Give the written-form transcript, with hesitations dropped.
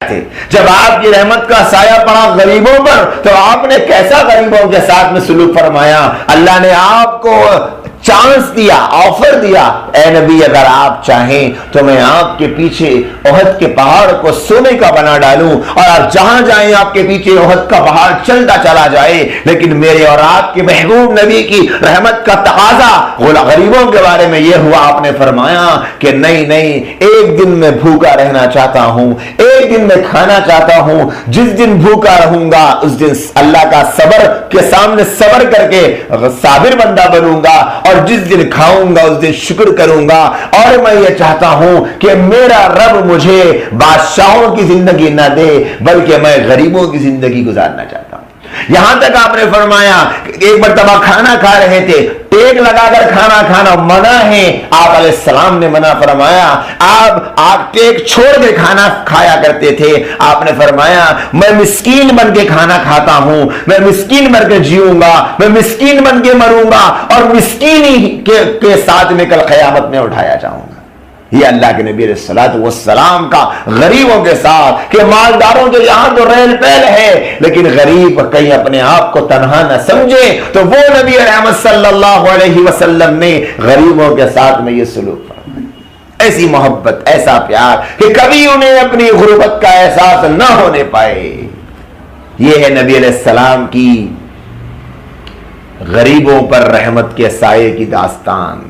تھے. جب آپ کی رحمت کا سایہ پڑا غریبوں پر تو آپ نے کیسا غریبوں کے ساتھ میں سلوک فرمایا. اللہ نے آپ کو چانس دیا, آفر دیا, اے نبی اگر آپ چاہیں تو میں آپ کے پیچھے احد کے پہاڑ کو سونے کا بنا ڈالوں اور آپ جہاں جائیں آپ کے پیچھے احد کا پہاڑ چلتا چلا جائے. لیکن میرے اور آپ کے محبوب نبی کی رحمت کا تقاضا غریبوں کے بارے میں یہ ہوا, آپ نے فرمایا کہ نہیں نہیں, ایک دن میں بھوکا رہنا چاہتا ہوں, ایک دن میں کھانا چاہتا ہوں. جس دن بھوکا رہوں گا اس دن اللہ کا صبر کے سامنے صبر کر کے صابر بندہ بنوں گا, اور جس دن کھاؤں گا اس دن شکر کروں گا. اور میں یہ چاہتا ہوں کہ میرا رب مجھے بادشاہوں کی زندگی نہ دے بلکہ میں غریبوں کی زندگی گزارنا چاہتا ہوں. یہاں تک آپ نے فرمایا ایک مرتبہ کھانا کھا رہے تھے, ٹیک لگا کر کھانا کھانا منع ہے. آپ علیہ السلام نے منع فرمایا. آپ ٹیک چھوڑ کے کھانا کھایا کرتے تھے. آپ نے فرمایا میں مسکین بن کے کھانا کھاتا ہوں, میں مسکین بن کے جیوں گا, میں مسکین بن کے مروں گا, اور مسکینی کے ساتھ میں کل قیامت میں اٹھایا جاؤں گا. یہ اللہ کے نبی علیہ الصلوۃ والسلام کا غریبوں کے ساتھ, کہ مالداروں کے یہاں تو ریل پیل ہے لیکن غریب کہیں اپنے آپ کو تنہا نہ سمجھے, تو وہ نبی رحمت صلی اللہ علیہ وسلم نے غریبوں کے ساتھ میں یہ سلوک فرمایا. ایسی محبت, ایسا پیار کہ کبھی انہیں اپنی غربت کا احساس نہ ہونے پائے. یہ ہے نبی علیہ السلام کی غریبوں پر رحمت کے سائے کی داستان.